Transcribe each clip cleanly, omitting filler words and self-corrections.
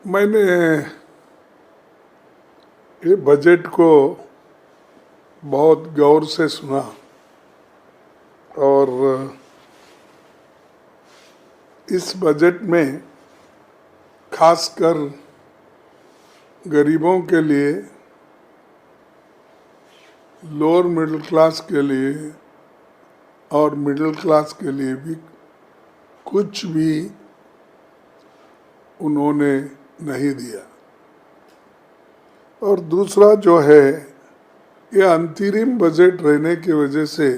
मैंने ये बजट को बहुत गौर से सुना और इस बजट में खासकर गरीबों के लिए, लोअर मिडिल क्लास के लिए और मिडिल क्लास के लिए भी कुछ भी उन्होंने नहीं दिया। और दूसरा जो है, ये अंतरिम बजट रहने की वजह से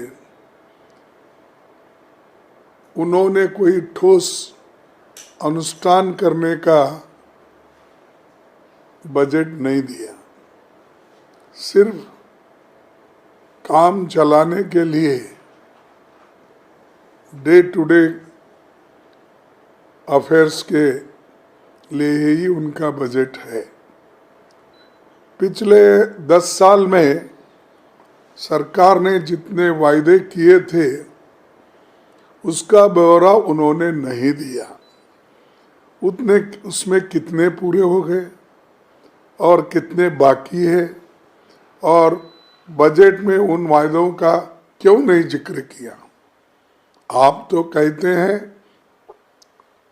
उन्होंने कोई ठोस अनुष्ठान करने का बजट नहीं दिया। सिर्फ काम चलाने के लिए डे टू डे अफेयर्स के लिए ही उनका बजट है। पिछले 10 साल में सरकार ने जितने वायदे किए थे उसका ब्यौरा उन्होंने नहीं दिया। उसमें कितने पूरे हो गए और कितने बाकी है, और बजट में उन वायदों का क्यों नहीं जिक्र किया। आप तो कहते हैं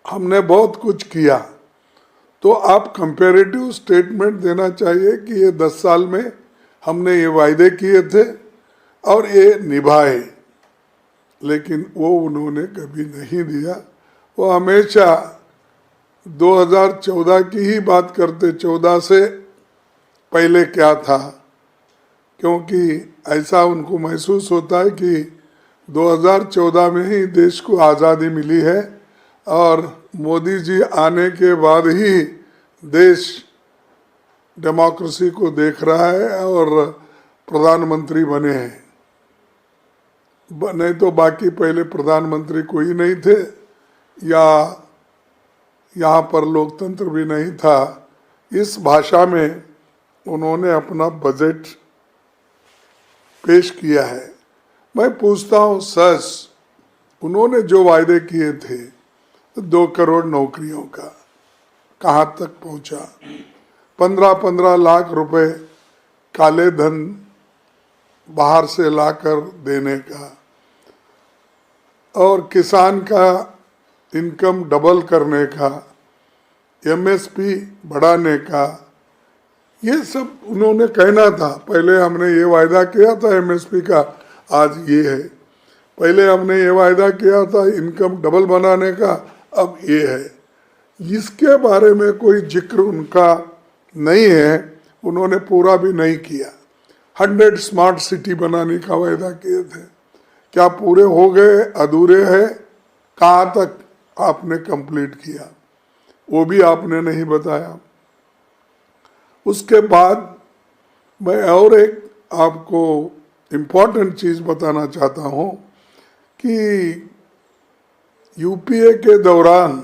हमने बहुत कुछ किया, तो आप कंपैरेटिव स्टेटमेंट देना चाहिए कि ये 10 साल में हमने ये वायदे किए थे और ये निभाए, लेकिन वो उन्होंने कभी नहीं दिया। वो हमेशा 2014 की ही बात करते, 14 से पहले क्या था, क्योंकि ऐसा उनको महसूस होता है कि 2014 में ही देश को आज़ादी मिली है और मोदी जी आने के बाद ही देश डेमोक्रेसी को देख रहा है और प्रधानमंत्री बने हैं। नहीं तो बाकी पहले प्रधानमंत्री कोई नहीं थे या यहाँ पर लोकतंत्र भी नहीं था। इस भाषा में उन्होंने अपना बजट पेश किया है। मैं पूछता हूँ, सच उन्होंने जो वायदे किए थे 2 करोड़ नौकरियों का कहाँ तक पहुँचा? 15-15 लाख रुपए काले धन बाहर से लाकर देने का, और किसान का इनकम डबल करने का, एमएसपी बढ़ाने का, ये सब उन्होंने कहना था। पहले हमने ये वायदा किया था एमएसपी का, आज ये है। पहले हमने ये वायदा किया था इनकम डबल बनाने का, अब ये है। इसके बारे में कोई जिक्र उनका नहीं है, उन्होंने पूरा भी नहीं किया। 100 स्मार्ट सिटी बनाने का वायदा किए थे, क्या पूरे हो गए, अधूरे हैं? कहाँ तक आपने कंप्लीट किया, वो भी आपने नहीं बताया। उसके बाद मैं और एक आपको इम्पोर्टेंट चीज़ बताना चाहता हूँ कि यूपीए के दौरान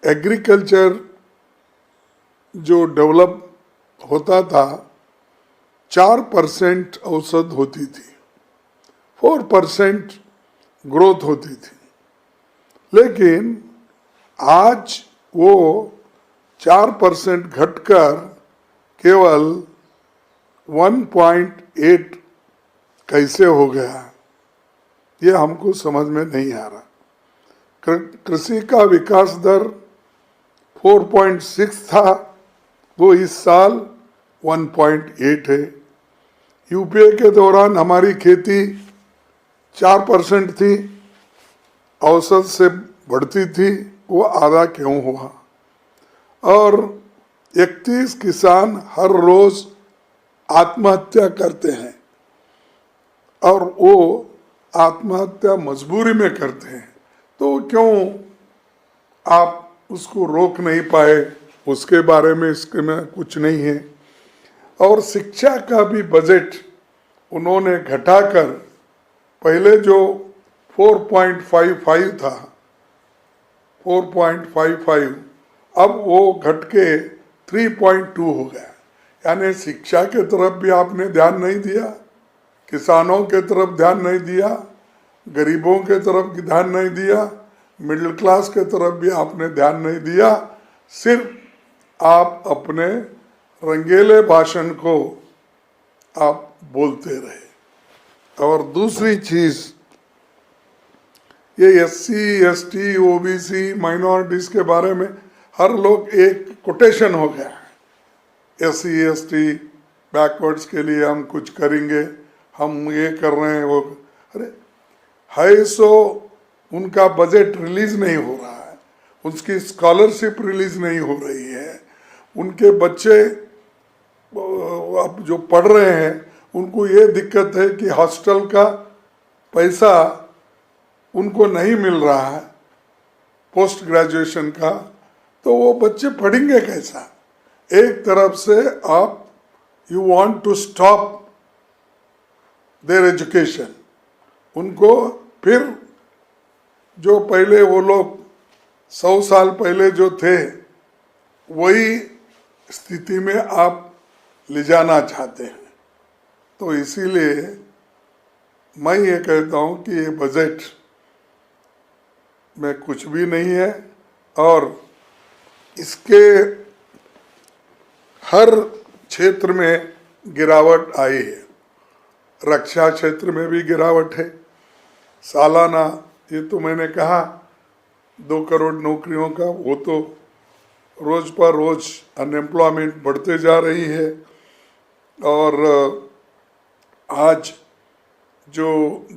एग्रीकल्चर जो डेवलप होता था 4% औसत होती थी, 4% ग्रोथ होती थी, लेकिन आज वो 4% घटकर केवल 1.8 कैसे हो गया, ये हमको समझ में नहीं आ रहा। कृषि का विकास दर 4.6 था, वो इस साल 1.8 है। यूपीए के दौरान हमारी खेती 4% थी, औसत से बढ़ती थी, वो आधा क्यों हुआ? और 31 किसान हर रोज आत्महत्या करते हैं, और वो आत्महत्या मजबूरी में करते हैं, तो क्यों आप उसको रोक नहीं पाए? उसके बारे में इसके में कुछ नहीं है। और शिक्षा का भी बजट उन्होंने घटाकर, पहले जो 4.55 था, 4.55, अब वो घट के 3.2 हो गया। यानी शिक्षा के तरफ भी आपने ध्यान नहीं दिया, किसानों के तरफ ध्यान नहीं दिया, गरीबों के तरफ ध्यान नहीं दिया, मिडिल क्लास के तरफ भी आपने ध्यान नहीं दिया, सिर्फ आप अपने रंगीले भाषण को आप बोलते रहे। और दूसरी चीज, ये SC ST OBC माइनॉरिटीज के बारे में हर लोग एक कोटेशन हो गया है। SC ST बैकवर्ड्स के लिए हम कुछ करेंगे, हम ये कर रहे हैं वो। अरे है सो उनका बजट रिलीज नहीं हो रहा है, उसकी स्कॉलरशिप रिलीज नहीं हो रही है, उनके बच्चे अब जो पढ़ रहे हैं उनको ये दिक्कत है कि हॉस्टल का पैसा उनको नहीं मिल रहा है पोस्ट ग्रेजुएशन का, तो वो बच्चे पढ़ेंगे कैसा? एक तरफ से आप you want to stop their education, उनको फिर जो पहले वो लोग 100 साल पहले जो थे वही स्थिति में आप ले जाना चाहते हैं। तो इसीलिए मैं ये कहता हूँ कि ये बजट में कुछ भी नहीं है और इसके हर क्षेत्र में गिरावट आई है। रक्षा क्षेत्र में भी गिरावट है। सालाना ये तो मैंने कहा 2 करोड़ नौकरियों का, वो तो रोज पर रोज अनएम्प्लॉयमेंट बढ़ते जा रही है। और आज जो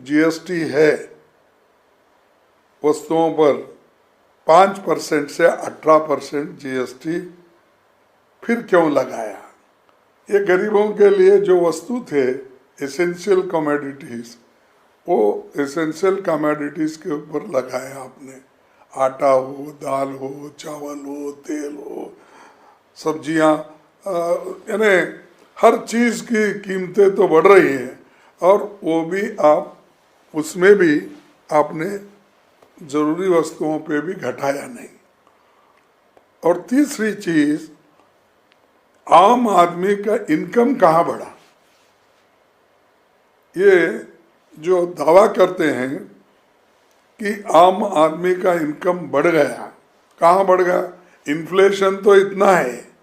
GST है वस्तुओं पर 5% से 18% GST फिर क्यों लगाया? ये गरीबों के लिए जो वस्तु थे एसेंशियल कमोडिटीज, वो एसेंशियल कमोडिटीज के ऊपर लगाया आपने। आटा हो, दाल हो, चावल हो, तेल हो, सब्जियां, यानी हर चीज़ की कीमतें तो बढ़ रही हैं और वो भी आप उसमें भी आपने ज़रूरी वस्तुओं पे भी घटाया नहीं। और तीसरी चीज़, आम आदमी का इनकम कहाँ बढ़ा? ये जो दावा करते हैं कि आम आदमी का इनकम बढ़ गया, कहाँ बढ़ गया? इन्फ्लेशन तो इतना है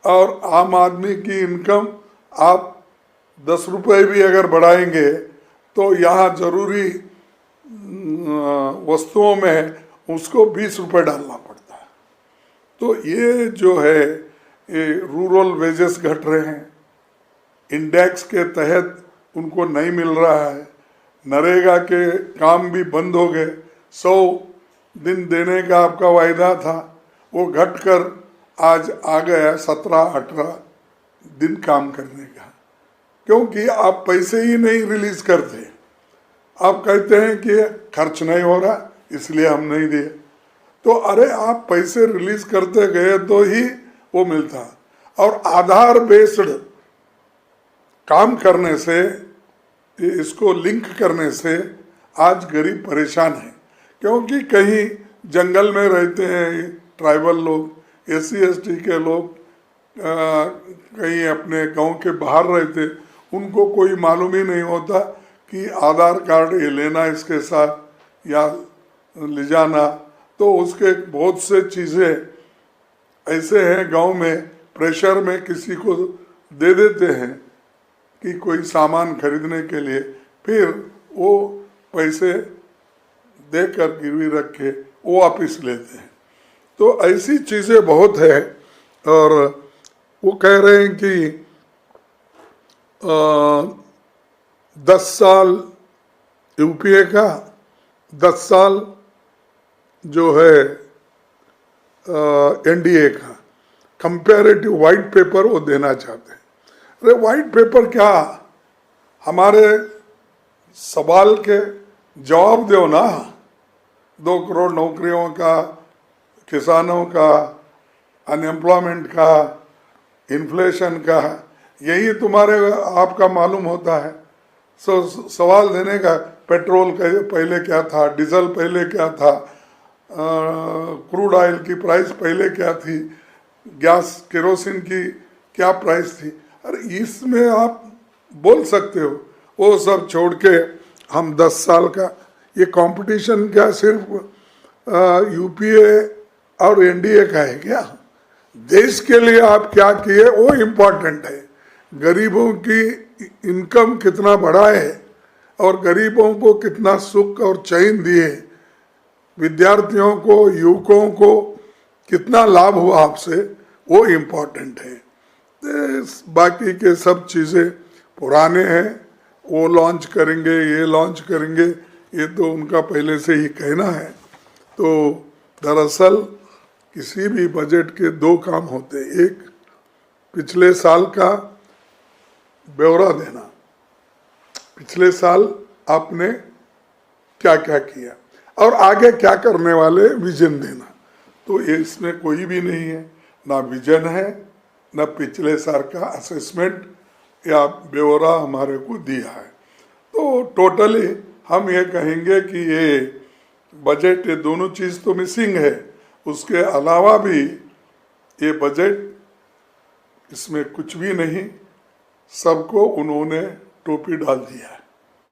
और आम आदमी की इनकम आप 10 रुपये भी अगर बढ़ाएंगे तो यहाँ जरूरी वस्तुओं में उसको 20 रुपये डालना पड़ता है। तो ये जो है ये रूरल वेजेस घट रहे हैं, इंडेक्स के तहत उनको नहीं मिल रहा है, नरेगा के काम भी बंद हो गए। 100 दिन देने का आपका वायदा था, वो घटकर आज आ गया 17-18 दिन काम करने का, क्योंकि आप पैसे ही नहीं रिलीज करते। आप कहते हैं कि खर्च नहीं हो रहा इसलिए हम नहीं दिए। तो अरे आप पैसे रिलीज करते गए तो ही वो मिलता। और आधार बेस्ड काम करने से, इसको लिंक करने से आज गरीब परेशान है, क्योंकि कहीं जंगल में रहते हैं ट्राइबल लोग, SC ST के लोग, कहीं अपने गांव के बाहर रहते, उनको कोई मालूम ही नहीं होता कि आधार कार्ड ये लेना इसके साथ या ले जाना। तो उसके बहुत से चीज़ें ऐसे हैं गांव में, प्रेशर में किसी को दे देते हैं कि कोई सामान खरीदने के लिए, फिर वो पैसे देकर गिरवी रख के वो वापिस लेते हैं। तो ऐसी चीज़ें बहुत है। और वो कह रहे हैं कि 10 साल UPA का, 10 साल जो है NDA का कंपैरेटिव वाइट पेपर वो देना चाहते हैं। अरे वाइट पेपर क्या, हमारे सवाल के जवाब दो ना। 2 करोड़ नौकरियों का, किसानों का, अनएम्प्लॉयमेंट का, इन्फ्लेशन का, यही तुम्हारे आपका मालूम होता है। सवाल देने का, पेट्रोल पहले क्या था, डीजल पहले क्या था, क्रूड ऑयल की प्राइस पहले क्या थी, गैस केरोसिन की क्या प्राइस थी। अरे इसमें आप बोल सकते हो, वो सब छोड़ के हम 10 साल का, ये कंपटीशन क्या सिर्फ UPA और NDA का है क्या? देश के लिए आप क्या किए वो इम्पोर्टेंट है। गरीबों की इनकम कितना बढ़ा है और गरीबों को कितना सुख और चैन दिए, विद्यार्थियों को, युवकों को कितना लाभ हुआ आपसे, वो इम्पोर्टेंट है। बाकी के सब चीज़ें पुराने हैं, वो लॉन्च करेंगे, ये लॉन्च करेंगे, ये तो उनका पहले से ही कहना है। तो दरअसल किसी भी बजट के दो काम होते, एक पिछले साल का ब्यौरा देना, पिछले साल आपने क्या क्या किया और आगे क्या करने वाले, विजन देना। तो ये इसमें कोई भी नहीं है, ना विजन है ना पिछले साल का असेसमेंट या ब्यौरा हमारे को दिया है। तो टोटली हम ये कहेंगे कि ये बजट, ये दोनों चीज़ तो मिसिंग है, उसके अलावा भी ये बजट, इसमें कुछ भी नहीं, सबको उन्होंने टोपी डाल दिया है।